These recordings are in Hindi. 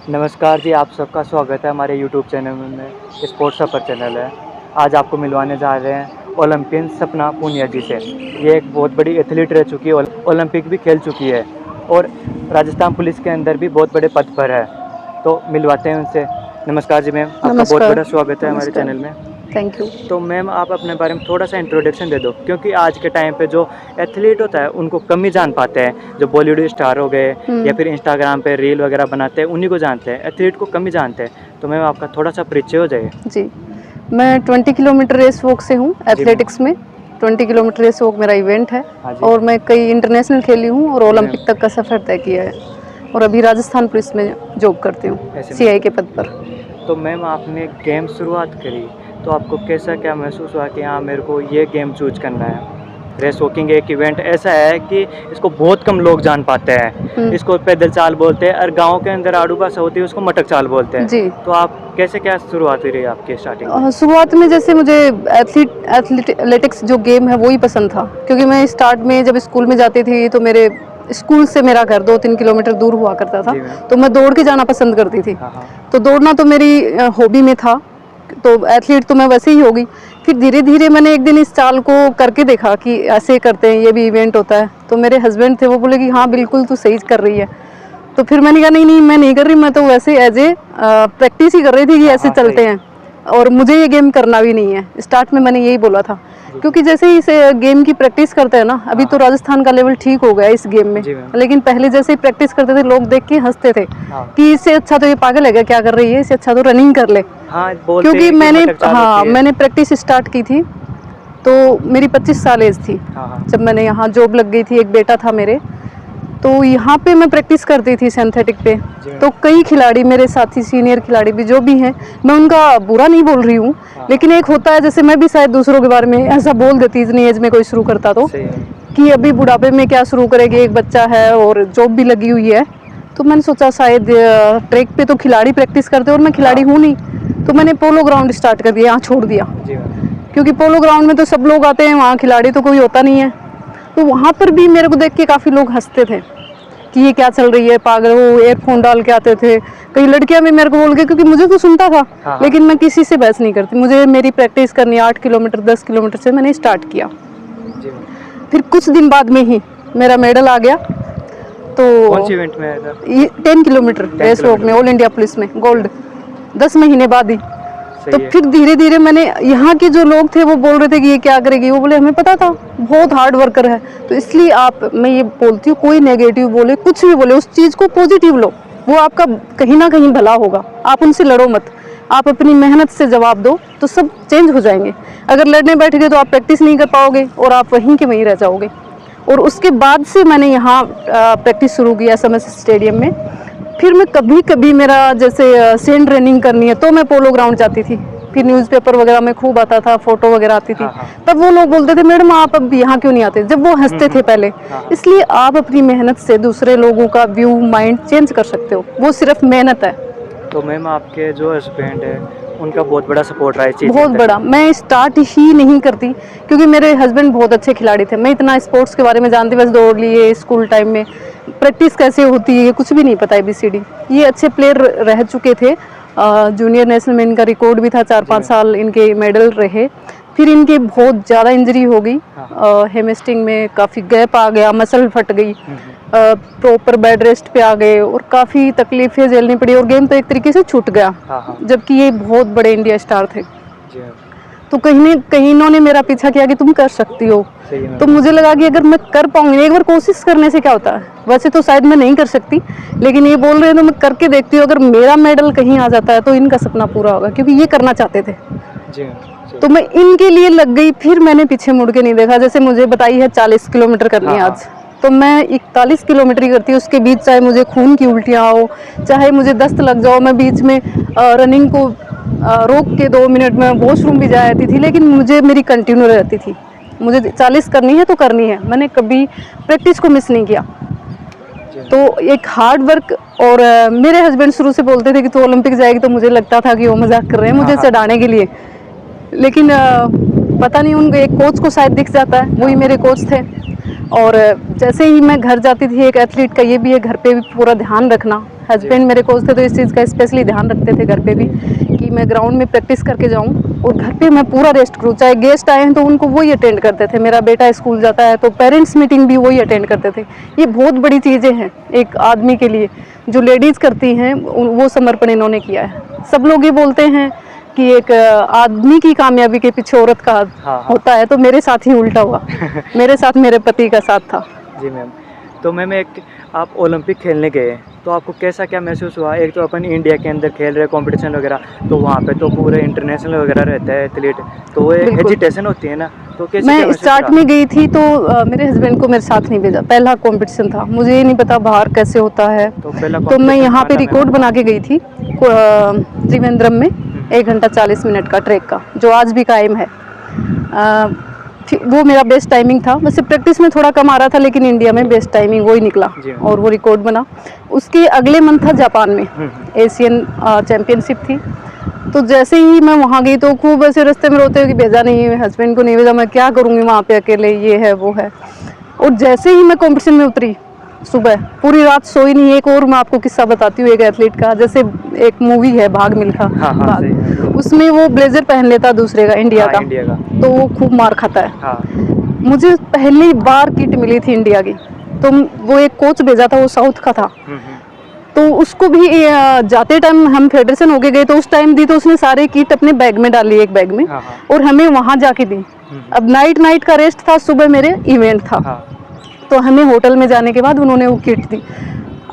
नमस्कार जी, आप सबका स्वागत है हमारे यूट्यूब चैनल में। स्पोर्ट्स सफ़र चैनल है। आज आपको मिलवाने जा रहे हैं ओलंपियन सपना पूनिया जी से। ये एक बहुत बड़ी एथलीट रह चुकी है, ओलंपिक भी खेल चुकी है और राजस्थान पुलिस के अंदर भी बहुत बड़े पद पर है। तो मिलवाते हैं उनसे। नमस्कार जी मैम, आपका बहुत नमस्कार। बड़ा स्वागत है हमारे नमस्कार। चैनल में। Thank you. तो मैम आप अपने बारे में थोड़ा सा इंट्रोडक्शन दे दो, क्योंकि आज के टाइम पे जो एथलीट होता है उनको कम ही जान पाते हैं। जो बॉलीवुड स्टार हो गए या फिर इंस्टाग्राम पे रील वगैरह बनाते हैं उन्हीं को जानते हैं, एथलीट को कम ही जानते हैं। तो मैम आपका थोड़ा सा परिचय हो जाए। जी, मैं 20 किलोमीटर रेस वॉक से हूँ जी मैम। एथलेटिक्स में। 20 किलोमीटर रेस वॉक मेरा इवेंट है हाँ जी। और मैं कई इंटरनेशनल खेली हूँ और जी ओलंपिक मैम। तक का सफ़र तय किया है और अभी राजस्थान पुलिस में जॉब करती हूँ, ऐसे सीआई में के पद पर। तो मैम आपने गेम शुरुआत करी तो आपको कैसा क्या महसूस हुआ कि हाँ मेरे को ये गेम चूज करना है। रेस वॉकिंग एक इवेंट ऐसा है कि इसको बहुत कम लोग जान पाते हैं। हुँ, इसको पैदल चाल बोलते हैं और गांव के अंदर आड़ू भाषा होती है उसको मटक चाल बोलते जी। हैं। तो आप कैसे क्या शुरुआत हुई रही आपकी स्टार्टिंग में। शुरुआत में जैसे मुझे एथलेटिक्स जो गेम है वो ही पसंद था, क्योंकि मैं स्टार्ट में जब स्कूल में जाती थी तो मेरे स्कूल से मेरा घर 2-3 किलोमीटर दूर हुआ करता था, जी मैम। तो मैं दौड़ के जाना पसंद करती थी। हाँ हाँ। तो दौड़ना तो मेरी हॉबी में था, तो एथलीट तो मैं वैसे ही होगी। फिर धीरे धीरे मैंने एक दिन इस चाल को करके देखा कि ऐसे करते हैं, ये भी इवेंट होता है। तो मेरे हस्बैंड थे, वो बोले कि हाँ बिल्कुल तू सही कर रही है। तो फिर मैंने कहा नहीं नहीं, मैं नहीं कर रही, मैं तो वैसे एज ए प्रैक्टिस ही कर रही थी कि हाँ ऐसे हाँ चलते सही। हैं और मुझे ये गेम करना भी नहीं है। स्टार्ट में मैंने यही बोला था, जी। क्योंकि जैसे ही इस गेम की प्रैक्टिस करते हैं ना, अभी हाँ तो हाँ। राजस्थान का लेवल ठीक हो गया है इस गेम में, जी मैम। लेकिन पहले जैसे ही प्रैक्टिस करते थे लोग देख के हंसते थे हाँ कि इससे अच्छा तो ये पागल है क्या, क्या कर रही है, इससे अच्छा तो रनिंग कर ले। हाँ बोलते क्योंकि हैं कि मैंने मटक चाल हाँ होती है। मैंने प्रैक्टिस स्टार्ट की थी तो मेरी 25 साल एज थी हाँ हाँ। जब मैंने यहाँ जॉब लग गई थी, एक बेटा था मेरे। तो यहाँ पे मैं प्रैक्टिस करती थी सिंथेटिक पे। जी मैम। तो कई खिलाड़ी मेरे साथी सीनियर खिलाड़ी भी जो भी हैं, मैं उनका बुरा नहीं बोल रही हूँ, हाँ हाँ लेकिन एक होता है जैसे मैं भी शायद दूसरों के बारे में ऐसा बोल देती इतनी एज में कोई शुरू करता तो, सही है। कि अभी बुढ़ापे में क्या शुरू करेगी, एक बच्चा है और जॉब भी लगी हुई है। तो मैंने सोचा शायद ट्रैक पे तो खिलाड़ी प्रैक्टिस करते और मैं खिलाड़ी हाँ हूँ नहीं, तो मैंने पोलो ग्राउंड स्टार्ट कर दिया, यहाँ छोड़ दिया। जी मैम। क्योंकि पोलो ग्राउंड में तो सब लोग आते हैं, वहाँ खिलाड़ी तो कोई होता नहीं है। तो वहाँ पर भी मेरे को देख के काफ़ी लोग हंसते थे कि ये क्या चल रही है पागल, वो एयरफोन डाल के आते थे। कई लड़कियां भी मेरे को बोल के, क्योंकि मुझे तो सुनता था हाँ हाँ। लेकिन मैं किसी से बहस नहीं करती, मुझे मेरी प्रैक्टिस करनी 8 किलोमीटर 10 किलोमीटर से मैंने स्टार्ट किया। जी मैम। फिर कुछ दिन बाद में ही मेरा मेडल आ गया। कौन तो सी इवेंट में आया था। ये 10 किलोमीटर 10 रेस वॉक में किलोमीटर। ऑल इंडिया पुलिस में जी गोल्ड, मैम। 10 महीने बाद ही। तो सही है। फिर धीरे धीरे मैंने, यहाँ के जो लोग थे वो बोल रहे थे कि ये क्या करेगी, वो बोले हमें पता था बहुत हार्ड वर्कर है। तो इसलिए आप, मैं ये बोलती हूँ, कोई नेगेटिव बोले कुछ भी बोले, उस चीज़ को पॉजिटिव लो, वो आपका कहीं ना कहीं भला होगा। आप उनसे लड़ो मत, आप अपनी मेहनत से जवाब दो तो सब चेंज हो जाएंगे। अगर लड़ने बैठ गए तो आप प्रैक्टिस नहीं कर पाओगे और आप वहीं के वहीं रह जाओगे। और उसके बाद से मैंने यहाँ प्रैक्टिस शुरू किया SMS स्टेडियम में। फिर मैं कभी कभी मेरा जैसे सेंड रनिंग करनी है तो मैं पोलो ग्राउंड जाती थी। फिर न्यूज़पेपर वगैरह में खूब आता था, फोटो वगैरह आती थी। हाँ हाँ। तब वो लोग बोलते थे मैडम आप अब यहाँ क्यों नहीं आते, जब वो हंसते थे पहले। हाँ हाँ। इसलिए आप अपनी मेहनत से दूसरे लोगों का व्यू माइंड चेंज कर सकते हो, वो सिर्फ मेहनत है। तो मैम आपके जो हस्बैंड है उनका बहुत बड़ा सपोर्ट रहा है इस चीज़ बहुत के बड़ा। अंदर। मैं स्टार्ट ही नहीं करती, क्योंकि मेरे हस्बैंड बहुत अच्छे खिलाड़ी थे। मैं इतना स्पोर्ट्स के बारे में जानती, बस दौड़ लिए स्कूल टाइम में, प्रैक्टिस कैसे होती है ये कुछ भी नहीं पता ABCD। ये अच्छे प्लेयर रह चुके थे, जूनियर नेशनल में इनका रिकॉर्ड भी था, 4-5 मैम। साल इनके मेडल रहे। फिर इनके बहुत ज़्यादा इंजरी हो गई, हाँ हेमस्ट्रिंग में काफ़ी गैप आ गया, मसल फट गई, हम्म। प्रॉपर बेड रेस्ट पे आ गए और काफ़ी तकलीफें झेलनी पड़ी और गेम तो एक तरीके से छूट गया। हाँ हाँ। जबकि ये बहुत बड़े इंडिया स्टार थे। जी मैम। तो कहीं न कहीं इन्होंने मेरा पीछा किया कि तुम कर सकती हो। सही है तो मैम। मुझे लगा कि अगर मैं कर पाऊंगी, एक बार कोशिश करने से क्या होता है। वैसे तो शायद मैं नहीं कर सकती, लेकिन ये बोल रहे हैं तो मैं करके देखती हूँ। अगर मेरा मेडल कहीं आ जाता है तो इनका सपना पूरा होगा, क्योंकि ये करना चाहते थे। जी मैम। तो मैं इनके लिए लग गई, फिर मैंने पीछे मुड़ के नहीं देखा। जैसे मुझे बताई है 40 किलोमीटर करनी है हाँ आज, तो मैं 41 किलोमीटर ही करती हूँ। उसके बीच चाहे मुझे खून की उल्टियाँ हो, चाहे मुझे दस्त लग जाओ, मैं बीच में रनिंग को रोक के 2 मिनट में वॉशरूम भी जा आती थी, लेकिन मुझे मेरी कंटिन्यू रहती थी। मुझे 40 करनी है तो करनी है, मैंने कभी प्रैक्टिस को मिस नहीं किया। तो एक हार्ड वर्क। और मेरे हस्बैंड शुरू से बोलते थे कि तू ओलंपिक जाएगी, तो मुझे लगता था कि वो मजाक कर रहे हैं मुझे चढ़ाने के लिए। लेकिन पता नहीं, उनके एक कोच को शायद दिख जाता है, वही मेरे कोच थे। और जैसे ही मैं घर जाती थी, एक एथलीट का ये भी है घर पे भी पूरा ध्यान रखना, हस्बैंड मेरे कोच थे तो इस चीज़ का स्पेशली ध्यान रखते थे घर पे भी कि मैं ग्राउंड में प्रैक्टिस करके जाऊँ और घर पे मैं पूरा रेस्ट करूँ। चाहे गेस्ट आए हैं तो उनको वही अटेंड करते थे, मेरा बेटा स्कूल जाता है तो पेरेंट्स मीटिंग भी वही अटेंड करते थे। ये बहुत बड़ी चीज़ें हैं एक आदमी के लिए, जो लेडीज़ करती हैं वो समर्पण इन्होंने किया है। सब लोग ये बोलते हैं कि एक आदमी की कामयाबी के पीछे औरत का हाँ। होता है, तो मेरे साथ ही उल्टा हुआ। मेरे साथ मेरे पति का साथ था। जी मैम, तो मैम एक आप ओलंपिक खेलने गए तो आपको कैसा क्या महसूस हुआ? एक तो अपन इंडिया के अंदर खेल रहे कंपटीशन वगैरह, तो वहाँ पे तो पूरे इंटरनेशनल वगैरह रहता है एथलीट, तो वो बिल्कुल। हेजिटेशन होती है ना, तो कैसे क्या मैं महसूस स्टार्ट रहा? में गई थी तो मेरे हस्बैंड को मेरे साथ नहीं भेजा, पहला कंपटीशन था, मुझे ये नहीं पता बाहर कैसे होता है। तो पहला तो मैं competition यहाँ पे कहाँ था रिकॉर्ड मैम? बना के गई थी त्रिवेंद्रम में 1 घंटा 40 मिनट का ट्रैक का, जो आज भी कायम है। वो मेरा बेस्ट टाइमिंग था। वैसे प्रैक्टिस में थोड़ा कम आ रहा था लेकिन इंडिया में बेस्ट टाइमिंग वही निकला जी। और वो रिकॉर्ड बना। उसके अगले मंथ था जापान में एशियन चैम्पियनशिप थी। तो जैसे ही मैं वहाँ गई तो खूब ऐसे रास्ते में रोते हुए कि भेजा नहीं है, हस्बैंड को नहीं भेजा, मैं क्या करूँगी वहाँ पे अकेले, ये है वो है। और जैसे ही मैं कंपटीशन में उतरी सुबह, पूरी रात सोई नहीं। एक और मैं आपको किस्सा बताती हूँ एक एथलीट का, जैसे एक मूवी है भाग मिल्खा हाँ, भाग, सही है। उसमें वो ब्लेजर पहन लेता दूसरे का, इंडिया हाँ, का, इंडिया का। तो वो खूब मार खाता है। हाँ। मुझे पहली बार किट मिली थी इंडिया की, तो वो एक कोच भेजा था, वो साउथ का था। तो उसको भी जाते टाइम हम फेडरेशन होके गए तो उस टाइम दी, तो उसने सारे किट अपने बैग में डाली एक बैग में, हाँ, हाँ। और हमें वहाँ जाके दी। अब नाइट का रेस्ट था, सुबह मेरे इवेंट था। हाँ। तो हमें होटल में जाने के बाद उन्होंने वो किट दी।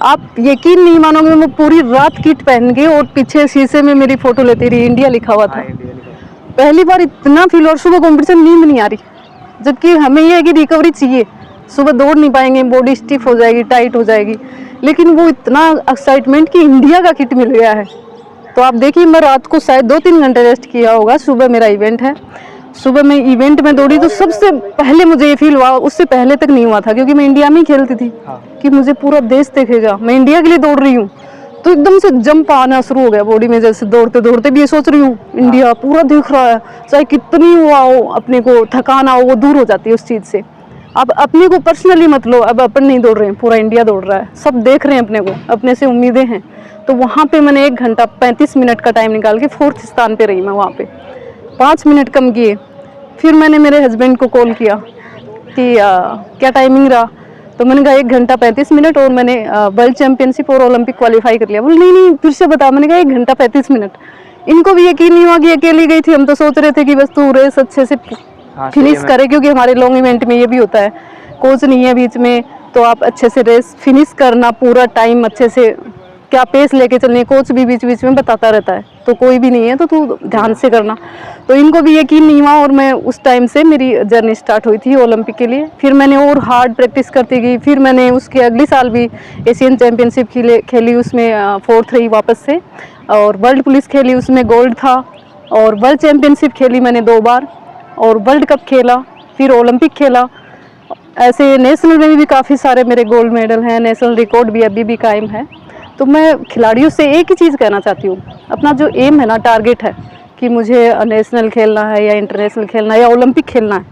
आप यकीन नहीं मानोगे, मैं पूरी रात किट पहन के और पीछे शीशे में मेरी फोटो लेती रही, इंडिया लिखा हुआ था। हाँ, इंडिया लिखा। पहली बार इतना फील, और सुबह कंपटीशन नींद नहीं आ रही, जबकि हमें ये है कि रिकवरी चाहिए, सुबह दौड़ नहीं पाएंगे, बॉडी स्टिफ हो जाएगी, टाइट हो जाएगी, लेकिन वो इतना एक्साइटमेंट कि इंडिया का किट मिल गया है। तो आप देखिए, मैं रात को शायद 2-3 घंटे रेस्ट किया होगा, सुबह मेरा इवेंट है, सुबह मैं इवेंट में दौड़ी तो सबसे पहले मुझे ये फील हुआ, उससे पहले तक नहीं हुआ था क्योंकि मैं इंडिया में ही खेलती थी, हाँ। कि मुझे पूरा देश देखेगा, मैं इंडिया के लिए दौड़ रही हूँ। तो एकदम से जंप आना शुरू हो गया बॉडी में, जैसे दौड़ते दौड़ते भी ये सोच रही हूँ इंडिया पूरा दिख रहा है, चाहे कितनी हुआ हो, अपने को थकान आओ, वो दूर हो जाती है उस चीज़ से। अब अपने को पर्सनली मत लो, अब अपन नहीं दौड़ रहे हैं, पूरा इंडिया दौड़ रहा है, सब देख रहे हैं अपने को, अपने से उम्मीदें हैं। तो वहाँ पे मैंने 1 घंटा 35 मिनट का टाइम निकाल के 4th स्थान पे रही मैं वहाँ पे, 5 मिनट कम किए। फिर मैंने मेरे हस्बैंड को कॉल किया कि क्या टाइमिंग रहा, तो मैंने कहा 1 घंटा 35 मिनट, और मैंने वर्ल्ड चैंपियनशिप और ओलंपिक क्वालिफाई कर लिया। बोले नहीं फिर से बता। मैंने कहा 1 घंटा 35 मिनट। इनको भी यकीन नहीं हुआ कि अकेली गई थी, हम तो सोच रहे थे कि बस तू रेस अच्छे से फिनिश करे, क्योंकि हमारे लॉन्ग इवेंट में ये भी होता है, कोच नहीं है बीच में, तो आप अच्छे से रेस फिनिश करना, पूरा टाइम अच्छे से क्या पेस लेके चलनी है, कोच भी बीच बीच में बताता रहता है, तो कोई भी नहीं है तो तू ध्यान से करना। तो इनको भी यकीन नहीं हुआ, और मैं उस टाइम से मेरी जर्नी स्टार्ट हुई थी ओलंपिक के लिए। फिर मैंने और हार्ड प्रैक्टिस करती गई, फिर मैंने उसके अगले साल भी एशियन चैम्पियनशिप खेली, उसमें 4th रही वापस से, और वर्ल्ड पुलिस खेली, उसमें गोल्ड था, और वर्ल्ड चैम्पियनशिप खेली मैंने 2 बार, और वर्ल्ड कप खेला, फिर ओलंपिक खेला। ऐसे नेशनल में भी काफ़ी सारे मेरे गोल्ड मेडल हैं, नेशनल रिकॉर्ड भी अभी भी कायम है। तो मैं खिलाड़ियों से एक ही चीज़ कहना चाहती हूँ, अपना जो एम है ना, टारगेट है कि मुझे नेशनल खेलना है या इंटरनेशनल खेलना है या ओलंपिक खेलना है,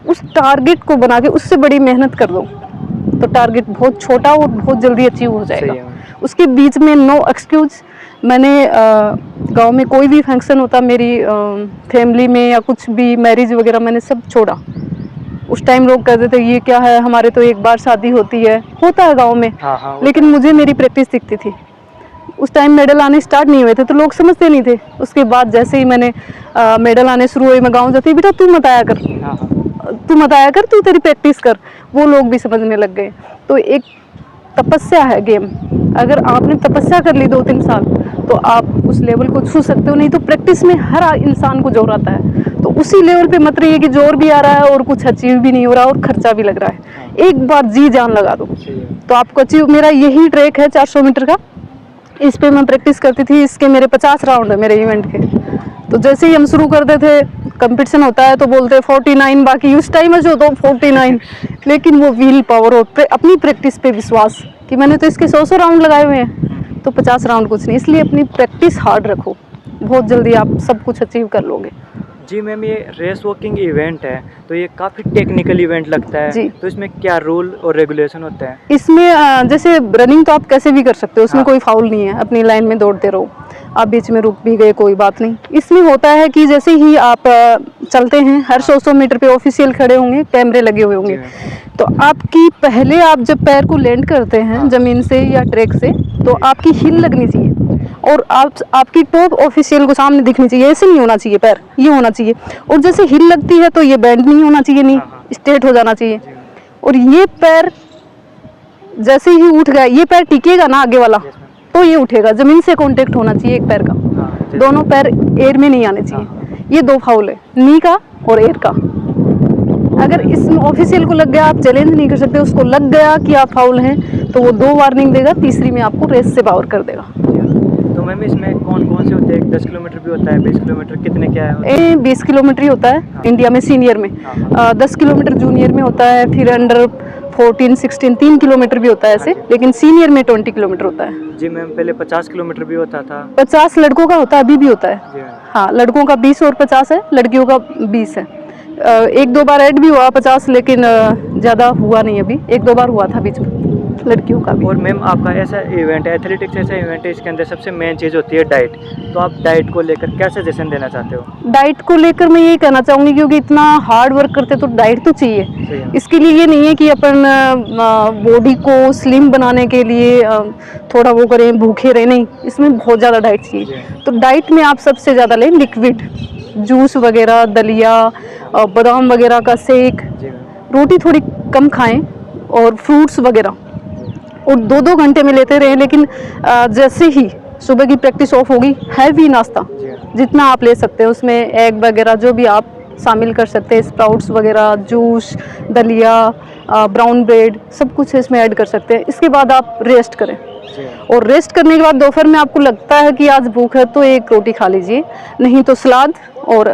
उस टारगेट को बना के उससे बड़ी मेहनत कर दो, तो टारगेट बहुत छोटा और बहुत जल्दी अचीव हो जाएगा। उसके बीच में नो एक्सक्यूज। मैंने गांव में कोई भी फंक्शन होता मेरी फैमिली में या कुछ भी मैरिज वगैरह, मैंने सब छोड़ा। उस टाइम लोग कहते थे ये क्या है, हमारे तो एक बार शादी होती है, होता है गांव में। हाँ, लेकिन मुझे मेरी प्रैक्टिस दिखती थी। उस टाइम मेडल आने स्टार्ट नहीं हुए थे तो लोग समझते नहीं थे। उसके बाद जैसे ही मैंने मेडल आने शुरू हुए, मैं गाँव जाती, बेटा तू मत आया कर, तू मत आया कर, तू तेरी प्रैक्टिस कर, वो लोग भी समझने लग गए। तो एक तपस्या है गेम, अगर आपने तपस्या कर ली 2-3 साल तो आप उस लेवल को छू सकते हो। नहीं तो प्रैक्टिस में हर इंसान को जोर आता है, तो उसी लेवल पे मत रहिए कि जोर भी आ रहा है और कुछ अचीव भी नहीं हो रहा और खर्चा भी लग रहा है। एक बार जी जान लगा दो तो आपको अचीव। मेरा यही ट्रैक है 400 मीटर का, इस पे मैं प्रैक्टिस करती थी। इसके मेरे 50 राउंड है मेरे इवेंट के। तो जैसे ही हम शुरू करते थे, कंपटीशन होता है तो बोलते 49 बाकी, उस टाइम में जो तो 49, लेकिन वो व्हील पावर और अपनी प्रैक्टिस पे विश्वास कि मैंने तो इसके 100 राउंड लगाए हुए हैं, तो 50 राउंड कुछ नहीं। इसलिए अपनी प्रैक्टिस हार्ड रखो, बहुत जल्दी आप सब कुछ अचीव कर लोगे। जी मैम, ये रेस वॉकिंग इवेंट है तो ये काफ़ी टेक्निकल इवेंट लगता है। जी। तो इसमें क्या रूल और रेगुलेशन होते हैं? इसमें जैसे रनिंग तो आप कैसे भी कर सकते हो, उसमें हाँ। कोई फाउल नहीं है, अपनी लाइन में दौड़ते रहो, आप बीच में रुक भी गए कोई बात नहीं। इसमें होता है कि जैसे ही आप चलते हैं, हर 100 मीटर पे ऑफिशियल खड़े होंगे, कैमरे लगे हुए होंगे, तो आपकी पहले आप जब पैर को लैंड करते हैं हाँ। ज़मीन से या ट्रैक से, तो आपकी हील लगनी चाहिए और आपकी टॉप ऑफिशियल को सामने दिखनी चाहिए। ऐसे नहीं होना चाहिए, पैर ये होना चाहिए, और जैसे हील लगती है तो ये बैंड नहीं होना चाहिए, नहीं हाँ। स्ट्रेट हो जाना चाहिए। जी। और ये पैर जैसे ही उठ गया, ये पैर टिकेगा ना आगे वाला, यस मैम। तो ये उठेगा, जमीन से कांटेक्ट होना चाहिए एक पैर का, हाँ, जैसे- दोनों पैर एयर में नहीं आने चाहिए। ये 2 फाउल है, नी का और एयर का। अगर इसमें ऑफिशियल को लग गया, आप चैलेंज नहीं कर सकते, उसको लग गया कि आप फाउल हैं तो वो 2 वार्निंग देगा, तीसरी में आपको रेस से बाहर कर देगा। तो मैम इसमें कौन कौन से होते हैं? 10 किलोमीटर भी होता है, 20 किलोमीटर, कितने क्या है? 20 किलोमीटर ही होता है इंडिया में सीनियर में, 10 किलोमीटर जूनियर में होता है, फिर अंडर 14, 16 3 किलोमीटर भी होता है ऐसे, लेकिन सीनियर में 20 किलोमीटर होता है। जी मैम, पहले 50 किलोमीटर भी होता था। 50 लड़कों का होता है, अभी भी होता है। जी मैम। हाँ, लड़कों का 20 और 50 है, लड़कियों का 20 है। 1-2 बार ऐड भी हुआ 50, लेकिन ज़्यादा हुआ नहीं, अभी 1-2 बार हुआ था बीच में लड़कियों का भी। और मैम आपका ऐसा इवेंट है, एथलेटिक्स ऐसा इवेंट है, इसके अंदर सबसे मेन चीज़ होती है डाइट। तो आप डाइट को लेकर क्या सजेशन देना चाहते हो? डाइट को लेकर मैं ये कहना चाहूँगी, क्योंकि इतना हार्ड वर्क करते तो डाइट तो चाहिए। सही है। इसके लिए ये नहीं है कि अपन बॉडी को स्लिम बनाने के लिए थोड़ा वो करें, भूखे रहे, नहीं, इसमें बहुत ज़्यादा डाइट चाहिए। तो डाइट में आप सबसे ज़्यादा लें लिक्विड, जूस वगैरह, दलिया, बादाम वगैरह का शेक, जी मैम। रोटी थोड़ी कम खाएं और फ्रूट्स वगैरह, और 2-2 घंटे में लेते रहें। लेकिन जैसे ही सुबह की प्रैक्टिस ऑफ होगी, हैवी नाश्ता जी मैम। जितना आप ले सकते हैं, उसमें एग वगैरह जो भी आप शामिल कर सकते हैं, स्प्राउट्स वगैरह, जूस, दलिया, ब्राउन ब्रेड, सब कुछ इसमें ऐड कर सकते हैं। इसके बाद आप रेस्ट करें, जी मैम। और रेस्ट करने के बाद दोपहर में आपको लगता है कि आज भूख है तो 1 रोटी खा लीजिए, नहीं तो सलाद और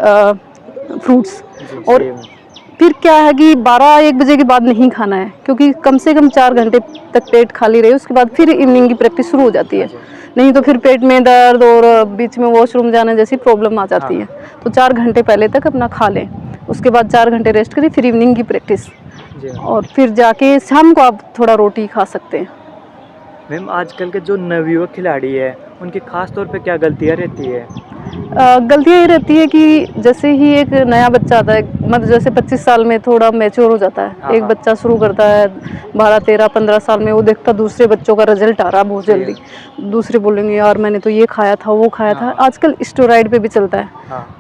फ्रूट्स। जी, और सही है मैम। फिर क्या है कि 12-1 बजे के बाद नहीं खाना है, क्योंकि कम से कम 4 घंटे तक पेट खाली रहे, उसके बाद फिर इवनिंग की प्रैक्टिस शुरू हो जाती है। नहीं तो फिर पेट में दर्द और बीच में वॉशरूम जाना जैसी प्रॉब्लम आ जाती है। तो 4 घंटे पहले तक अपना खा लें, उसके बाद 4 घंटे रेस्ट करें, फिर इवनिंग की प्रैक्टिस, जी मैम। और फिर जाके शाम को आप थोड़ा रोटी खा सकते हैं। मैम आजकल के जो नवयुवक खिलाड़ी है उनकी खास तौर पे क्या गलतियाँ रहती है? गलतियाँ ये रहती है कि जैसे ही एक नया बच्चा आता है, मतलब जैसे 25 साल में थोड़ा मैच्योर हो जाता है, एक बच्चा शुरू करता है 12, 13, 15 साल में, वो देखता दूसरे बच्चों का रिजल्ट आ रहा है बहुत जल्दी, दूसरे बोलेंगे यार मैंने तो ये खाया था, वो खाया था। आजकल स्टेरॉइड पे भी चलता है,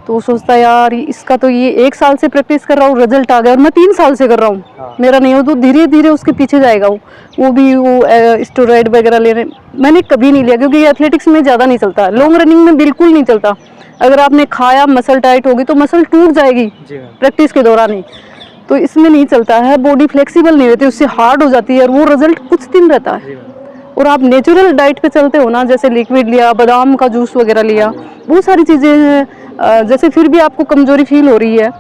तो वो सोचता है यार इसका तो ये 1 साल से प्रैक्टिस कर रहा हूँ, रिजल्ट आ गया, और मैं 3 साल से कर रहा हूँ, मेरा नहीं हो, तो धीरे धीरे उसके पीछे जाएगा वो भी स्टेरॉइड वगैरह लेने। मैंने कभी नहीं लिया, क्योंकि ये एथलेटिक्स में ज़्यादा नहीं चलता, लॉन्ग रनिंग में बिल्कुल नहीं चलता। अगर आपने खाया, मसल टाइट होगी तो मसल टूट जाएगी प्रैक्टिस के दौरान ही, तो इसमें नहीं चलता है। बॉडी फ्लेक्सिबल नहीं रहती, उससे हार्ड हो जाती है, और वो रिजल्ट कुछ दिन रहता है। और आप नेचुरल डाइट पे चलते हो ना, जैसे लिक्विड लिया, बादाम का जूस वगैरह लिया, बहुत सारी चीज़ें हैं। जैसे फिर भी आपको कमजोरी फील हो रही है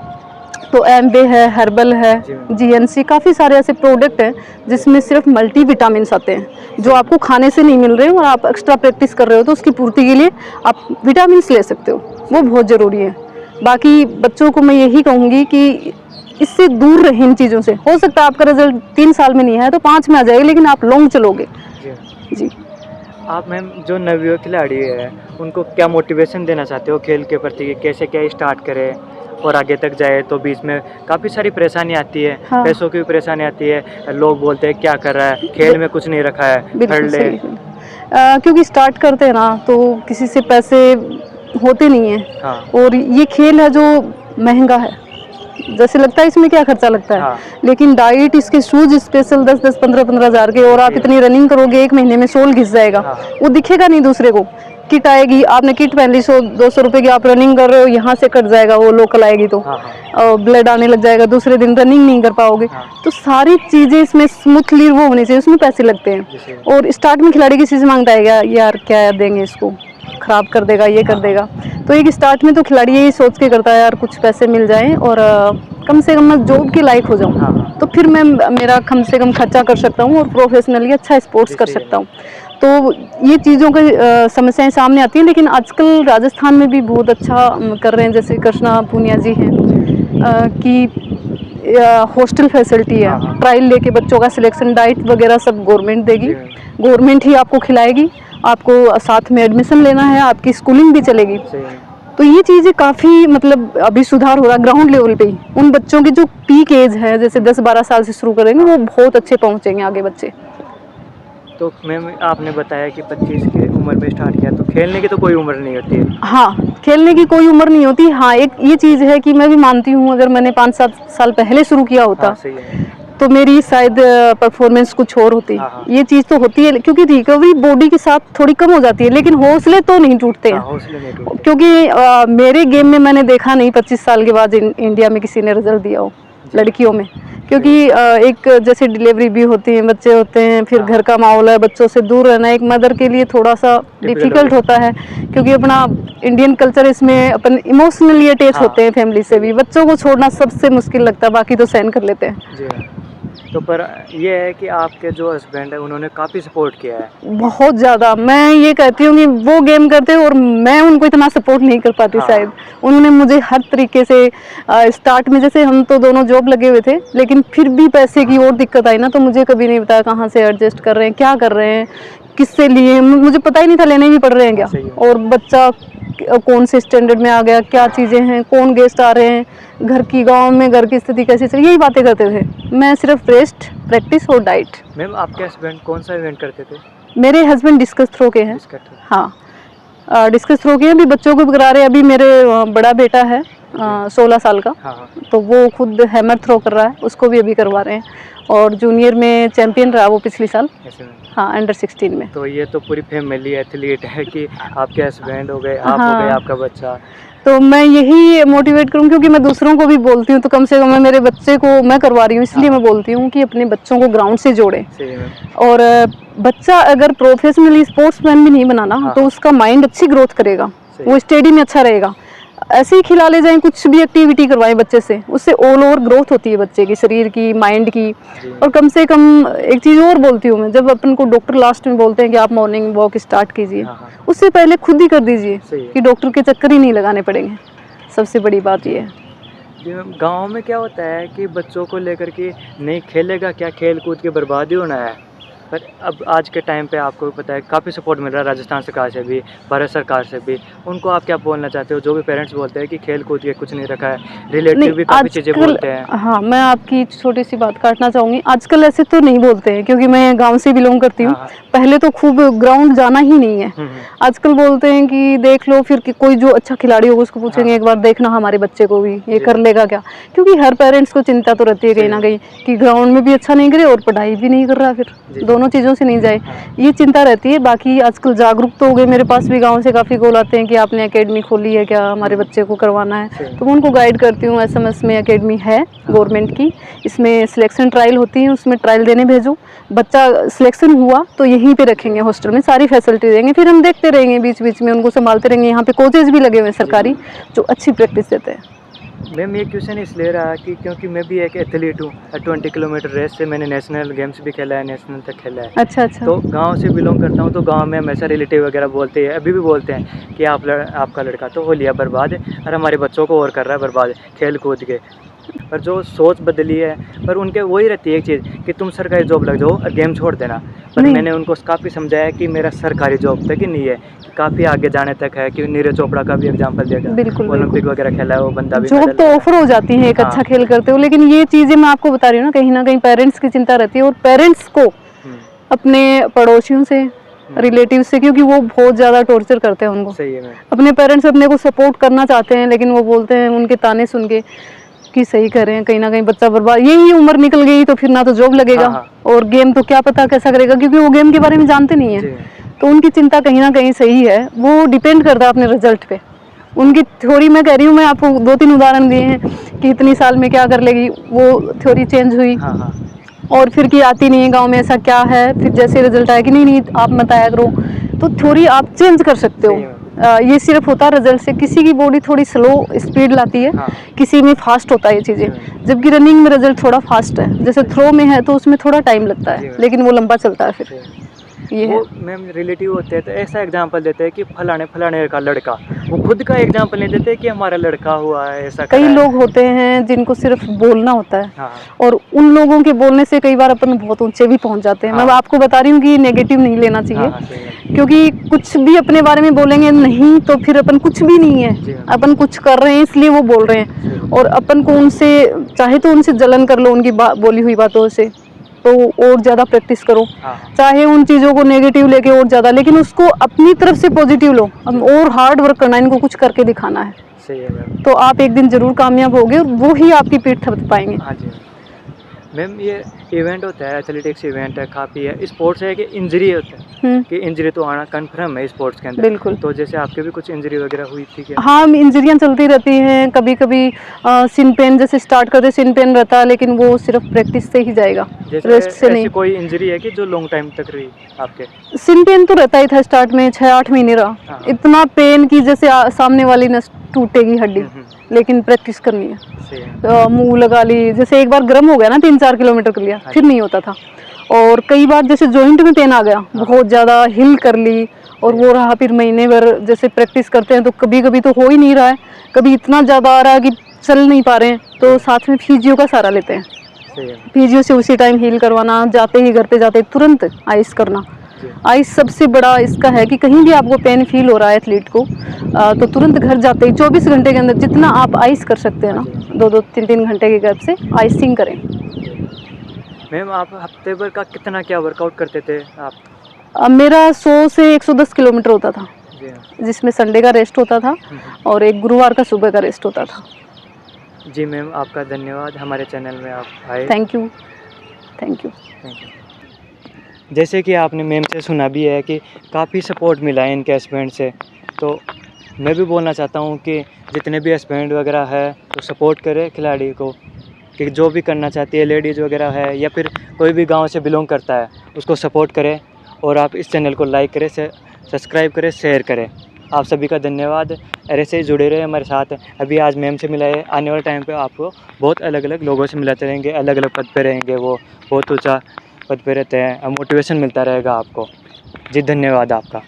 तो एम्बे है, हर्बल है, जीएनसी, काफ़ी सारे ऐसे प्रोडक्ट हैं जिसमें सिर्फ मल्टी विटामिन आते हैं, जो आपको खाने से नहीं मिल रहे हो, और आप एक्स्ट्रा प्रैक्टिस कर रहे हो तो उसकी पूर्ति के लिए आप विटामिन ले सकते हो, वो बहुत ज़रूरी है। बाकी बच्चों को मैं यही कहूँगी कि इससे दूर रहें इन चीज़ों से। हो सकता है आपका रिजल्ट 3 साल में नहीं है तो 5 में आ जाएगा, लेकिन आप लॉन्ग चलोगे। जी। आप मैम जो नवयुवक खिलाड़ी है उनको क्या मोटिवेशन देना चाहते हो खेल के प्रति, कैसे क्या स्टार्ट करें और आगे तक जाए? तो बीच में काफ़ी सारी परेशानी आती है, हाँ। पैसों की भी परेशानी आती है, लोग बोलते हैं क्या कर रहा है, खेल में कुछ नहीं रखा है, बिल्कुल ले। सही। क्योंकि स्टार्ट करते हैं ना तो किसी से पैसे होते नहीं हैं, हाँ। और ये खेल है जो महंगा है, जैसे लगता है इसमें क्या खर्चा लगता है, हाँ। लेकिन डाइट, इसके शूज स्पेशल 10-10, 15-15 हज़ार के, और आप इतनी रनिंग करोगे 1 महीने में सोल घिस जाएगा। हाँ। वो दिखेगा नहीं दूसरे को। किट आएगी, आपने किट पहन ली 100-200 रुपए की, आप रनिंग कर रहे हो, यहाँ से कट जाएगा वो लोकल आएगी तो, और ब्लड आने लग जाएगा, दूसरे दिन रनिंग नहीं कर पाओगे। तो सारी चीज़ें इसमें स्मूथली वो होनी चाहिए, उसमें पैसे लगते हैं। और स्टार्ट में खिलाड़ी किसी से मांगता है क्या यार, क्या देंगे इसको, खराब कर देगा, ये कर देगा, तो एक स्टार्ट में तो खिलाड़ी यही सोच के करता है यार कुछ पैसे मिल जाएं और कम से कम मैं जॉब के लायक हो जाऊं, तो फिर मैं मेरा कम से कम खर्चा कर सकता हूं और प्रोफेशनली अच्छा स्पोर्ट्स कर सकता हूं। तो ये चीज़ों की समस्याएं सामने आती हैं। लेकिन आजकल राजस्थान में भी बहुत अच्छा कर रहे हैं, जैसे कृष्णा पूनिया जी हैं कि हॉस्टल फैसिलिटी है, हाँ, हाँ। ट्रायल लेके बच्चों का सिलेक्शन, डाइट वगैरह सब गवर्नमेंट देगी, जी मैम। गवर्नमेंट ही आपको खिलाएगी, आपको साथ में एडमिशन लेना है, आपकी स्कूलिंग भी चलेगी। सही है। तो ये चीज़ें काफ़ी मतलब अभी सुधार हो रहा है ग्राउंड लेवल पे ही। उन बच्चों की जो पीक एज है, जैसे 10-12 साल से शुरू करेंगे, वो बहुत अच्छे पहुंचेंगे आगे बच्चे। तो मैम आपने बताया कि 25 की उम्र में स्टार्ट किया, तो खेलने की तो कोई उम्र नहीं होती है। हाँ, खेलने की कोई उम्र नहीं होती। हाँ, एक ये चीज़ है कि मैं भी मानती हूँ, अगर मैंने 5-7 साल पहले शुरू किया होता, हाँ, सही है। तो मेरी शायद परफॉर्मेंस कुछ और होती। हाँ, हाँ। ये चीज़ तो होती है, क्योंकि रिकवरी बॉडी के साथ थोड़ी कम हो जाती है, लेकिन हौसले तो नहीं टूटते हाँ, हैं। हौसले नहीं टूटते। क्योंकि मेरे गेम में मैंने देखा नहीं 25 साल के बाद इंडिया में किसी ने रिजल्ट दिया हो लड़कियों में। क्योंकि एक जैसे डिलीवरी भी होती है, बच्चे होते हैं, फिर हाँ, घर का माहौल है, बच्चों से दूर रहना एक मदर के लिए थोड़ा सा डिफिकल्ट होता है। क्योंकि अपना इंडियन कल्चर, इसमें अपन इमोशनली अटैच हाँ। होते हैं फैमिली से भी। बच्चों को छोड़ना सबसे मुश्किल लगता है, बाकी तो सहन कर लेते हैं। जी हाँ। तो पर ये है कि आपके जो हस्बैंड है उन्होंने काफ़ी सपोर्ट किया है। बहुत ज़्यादा। मैं ये कहती हूँ कि वो गेम करते हैं और मैं उनको इतना सपोर्ट नहीं कर पाती हाँ। शायद। उन्होंने मुझे हर तरीके से स्टार्ट में, जैसे हम तो दोनों जॉब लगे हुए थे, लेकिन फिर भी पैसे की और दिक्कत आई ना, तो मुझे कभी नहीं बताया कहाँ से एडजस्ट कर रहे हैं, क्या कर रहे हैं, किससे लिए, मुझे पता ही नहीं था लेने भी पड़ रहे हैं क्या, सही है। और बच्चा कौन से स्टैंडर्ड में आ गया, क्या चीज़ें हैं, कौन गेस्ट आ रहे हैं, घर की, गाँव में घर की स्थिति कैसी चल, यही बातें करते थे। मैं सिर्फ रेस्ट, प्रैक्टिस और डाइट। मैम आपके हस्बैंड कौन सा इवेंट करते थे? मेरे हस्बैंड डिस्कस थ्रो के हैं। Discus throw. हाँ, डिस्कस थ्रो के अभी बच्चों को भी करा रहे हैं। अभी मेरे बड़ा बेटा है 16 साल का, हाँ, हाँ। तो वो खुद हैमर थ्रो कर रहा है, उसको भी अभी करवा रहे हैं। और जूनियर में चैंपियन रहा वो पिछले साल। ऐसे में। हाँ, अंडर 16 में। तो ये तो पूरी फैमिली एथलीट है कि आपके हस्बैंड हो गए, आप हो गए, हाँ। आपका बच्चा। तो मैं यही मोटिवेट करूँ, क्योंकि मैं दूसरों को भी बोलती हूँ, तो कम से कम मैं मेरे बच्चे को मैं करवा रही हूँ, इसलिए हाँ। मैं बोलती हूँ कि अपने बच्चों को ग्राउंड से जोड़ें। सही है मैम। और बच्चा अगर प्रोफेशनली स्पोर्ट्समैन भी नहीं बनाना, हाँ। तो उसका माइंड अच्छी ग्रोथ करेगा, सही। वो स्टडी में अच्छा रहेगा। ऐसे ही खिला ले जाएं, कुछ भी एक्टिविटी करवाएं बच्चे से, उससे ऑल ओवर ग्रोथ होती है बच्चे की, शरीर की, माइंड की। जी। और कम से कम एक चीज़ और बोलती हूँ मैं, जब अपन को डॉक्टर लास्ट में बोलते हैं कि आप मॉर्निंग वॉक स्टार्ट कीजिए, हाँ, हाँ। उससे पहले खुद ही कर दीजिए, सही है। कि डॉक्टर के चक्कर ही नहीं लगाने पड़ेंगे। सबसे बड़ी बात ये है। जी मैम, गाँव में क्या होता है कि बच्चों को लेकर के नहीं खेलेगा क्या, खेल कूद के बर्बाद ही होना है। पर अब आज के टाइम पे आपको भी पता है काफ़ी सपोर्ट मिल रहा है राजस्थान सरकार से भी, भारत सरकार से भी। उनको आप क्या बोलना चाहते हो, जो भी पेरेंट्स बोलते हैं कि खेल कूद के कुछ नहीं रखा है, रिलेटिव भी काफ़ी चीज़ें बोलते हैं। हाँ, मैं आपकी छोटी सी बात काटना चाहूँगी। आजकल ऐसे तो नहीं बोलते हैं, क्योंकि मैं गांव से बिलोंग करती हूँ। हाँ। पहले तो खूब ग्राउंड जाना ही नहीं है। आजकल बोलते हैं कि देख लो, फिर कि कोई जो अच्छा खिलाड़ी होगा उसको पूछेंगे हाँ। एक बार देखना हमारे बच्चे को भी, ये कर लेगा क्या। क्योंकि हर पेरेंट्स को चिंता तो रहती है कहीं ना कहीं, कि ग्राउंड में भी अच्छा नहीं करे और पढ़ाई भी नहीं कर रहा, फिर दोनों चीज़ों से नहीं जाए, ये चिंता रहती है। बाकी आजकल जागरूक तो हो गए, मेरे पास भी गांव से काफ़ी कॉल आते हैं कि आपने एकेडमी खोली है क्या, हमारे बच्चे को करवाना है। तो मैं उनको गाइड करती हूँ। SMS में एकेडमी है गवर्नमेंट की, इसमें सिलेक्शन ट्रायल होती है, उसमें ट्रायल देने भेजो, बच्चा सिलेक्शन हुआ तो यहीं पे रखेंगे, हॉस्टल में सारी फैसिलिटी देंगे, फिर हम देखते रहेंगे, बीच बीच में उनको संभालते रहेंगे। यहाँ पे कोचेज भी लगे हुए हैं सरकारी, जो अच्छी प्रैक्टिस देते हैं। मैम ये क्वेश्चन इसलिए रहा कि क्योंकि मैं भी एक एथलीट हूँ, 20 किलोमीटर रेस से मैंने नेशनल गेम्स भी खेला है, नेशनल तक खेला है। अच्छा। तो गांव से बिलोंग करता हूँ, तो गांव में हमेशा रिलेटिव वगैरह बोलते हैं, अभी भी बोलते हैं कि आपका लड़का तो हो लिया बर्बाद और हमारे बच्चों को और कर रहा है बर्बाद खेल कूद के। पर जो सोच बदली है, पर उनके वही रहती है एक चीज़ कि तुम सरकारी जॉब लग जाओ और गेम छोड़ देना। पर मैंने उनको काफ़ी समझाया कि मेरा सरकारी जॉब तक ही नहीं है, काफ़ी आगे जाने तक है। कि नीरज चोपड़ा का भी एग्जाम्पल दिया, बिल्कुल, ओलंपिक वगैरह खेला है वो बंदा भी। जॉब तो ऑफर हो जाती है एक अच्छा खेल करते हो, लेकिन ये चीज़ें मैं आपको बता रही हूँ ना, कहीं पेरेंट्स की चिंता रहती है। और पेरेंट्स को अपने पड़ोसियों से, रिलेटिव से, क्योंकि वो बहुत ज़्यादा टॉर्चर करते हैं उनको। सही है। अपने पेरेंट्स अपने को सपोर्ट करना चाहते हैं, लेकिन वो बोलते हैं, उनके ताने सुन के, कि सही करें, कहीं ना कहीं बच्चा बर्बाद, यही उम्र निकल गई तो फिर ना तो जॉब लगेगा। और गेम तो क्या पता कैसा करेगा, क्योंकि वो गेम के बारे में जानते नहीं है। तो उनकी चिंता कहीं ना कहीं सही है, वो डिपेंड करता है अपने रिजल्ट पे। उनकी थ्योरी मैं कह रही हूँ, मैं आपको 2-3 उदाहरण दिए हैं कि इतनी साल में क्या कर लेगी, वो थ्योरी चेंज हुई। और फिर कि आती नहीं है, गांव में ऐसा क्या है, फिर जैसे रिजल्ट आया कि नहीं आप मत आया करो, तो थ्योरी आप चेंज कर सकते हो। ये सिर्फ होता है रिजल्ट से। किसी की बॉडी थोड़ी स्लो स्पीड लाती है, किसी में फास्ट होता है ये चीज़ें। जबकि रनिंग में रिजल्ट थोड़ा फास्ट है, जैसे थ्रो में है तो उसमें थोड़ा टाइम लगता है, लेकिन वो लंबा चलता है फिर। ये वो है। मैम रिलेटिव होते हैं तो ऐसा एग्जांपल देते हैं कि फलाने फलाने का लड़का, वो खुद का एग्जांपल नहीं देते कि हमारा लड़का हुआ है, ऐसा कई करा है। लोग होते हैं जिनको सिर्फ बोलना होता है, हाँ और उन लोगों के बोलने से कई बार अपन बहुत ऊंचे भी पहुंच जाते हैं। मैं हाँ आपको बता रही हूँ कि नेगेटिव नहीं लेना हाँ चाहिए, हाँ सही है। क्योंकि कुछ भी अपने बारे में बोलेंगे नहीं तो फिर अपन कुछ भी नहीं जी है। हाँ अपन कुछ कर रहे हैं इसलिए वो बोल रहे सही हैं, है। और अपन को उनसे चाहे तो उनसे जलन कर लो उनकी बोली हुई बातों से, तो और ज़्यादा प्रैक्टिस करो। हाँ हाँ चाहे उन चीज़ों को नेगेटिव लेके और ज़्यादा, लेकिन उसको अपनी तरफ से पॉजिटिव लो। जी और हार्ड वर्क करना है, इनको कुछ करके दिखाना है, सही है मैम। तो आप एक दिन जरूर कामयाब होगे और वो ही आपकी पीठ थपथ पाएंगे। हाँ जी मैम, ये इवेंट होता है, एथलेटिक्स इवेंट है, काफ़ी है, स्पोर्ट्स है कि इंजरी होता है कि इंजरी तो आना कन्फर्म है स्पोर्ट्स के अंदर। बिल्कुल। तो जैसे आपके भी कुछ इंजरी वगैरह हुई थी क्या? हाँ, इंजरियाँ चलती रहती हैं, कभी कभी सिन पेन, जैसे स्टार्ट करते सिन पेन रहता है, लेकिन वो सिर्फ प्रैक्टिस से ही जाएगा, जैसे रेस्ट से ऐसी नहीं। कोई इंजरी है कि जो लॉन्ग टाइम तक रही आपके? सिन पेन तो रहता ही था, स्टार्ट में 6-8 महीने रहा। हाँ। इतना पेन कि जैसे सामने वाली नस टूटेगी हड्डी, लेकिन प्रैक्टिस करनी है। सही है। मुंह लगा ली, जैसे एक बार गर्म हो गया ना 3-4 किलोमीटर कर लिया, फिर नहीं होता था। और कई बार जैसे जॉइंट में पेन आ गया, बहुत ज़्यादा हिल कर ली, और वो रहा फिर महीने भर। जैसे प्रैक्टिस करते हैं तो कभी कभी तो हो ही नहीं रहा है, कभी इतना ज़्यादा आ रहा है कि चल नहीं पा रहे हैं, तो साथ में फिजियो का सहारा लेते हैं। सही है। फिजियो से उसी टाइम हील करवाना, जाते ही घर पे जाते ही तुरंत आइस करना। जी। आइस सबसे बड़ा इसका है कि कहीं भी आपको पेन फील हो रहा है एथलीट को, तो तुरंत घर जाते ही 24 घंटे के अंदर जितना आप आइस कर सकते हैं ना, 2-2, 3-3 घंटे के गैप से आइसिंग करें। मैम, आप हफ्ते भर का कितना क्या वर्कआउट करते थे आप? मेरा 100 से 110 किलोमीटर होता था, जी हाँ। जिसमें संडे का रेस्ट होता था और एक गुरुवार का सुबह का रेस्ट होता था। जी मैम, आपका धन्यवाद, हमारे चैनल में आप आए। Thank you, thank you. Thank you. जैसे कि आपने मैम से सुना भी है कि काफ़ी सपोर्ट मिला है इनके हस्बैंड से, तो मैं भी बोलना चाहता हूँ कि जितने भी हस्बैंड वगैरह है तो सपोर्ट करें खिलाड़ी को, कि जो भी करना चाहती है, लेडीज़ वगैरह है या फिर कोई भी गांव से बिलोंग करता है, उसको सपोर्ट करें। और आप इस चैनल को लाइक करें, सब्सक्राइब करें, शेयर करें। आप सभी का धन्यवाद। ऐसे ही जुड़े रहे हमारे साथ। अभी आज मैम से मिला है, आने वाले टाइम पे आपको बहुत अलग अलग लोगों से मिलाते रहेंगे, अलग अलग पद पे रहेंगे, वो बहुत ऊंचा पद पे रहते हैं, मोटिवेशन मिलता रहेगा आपको। जी धन्यवाद आपका।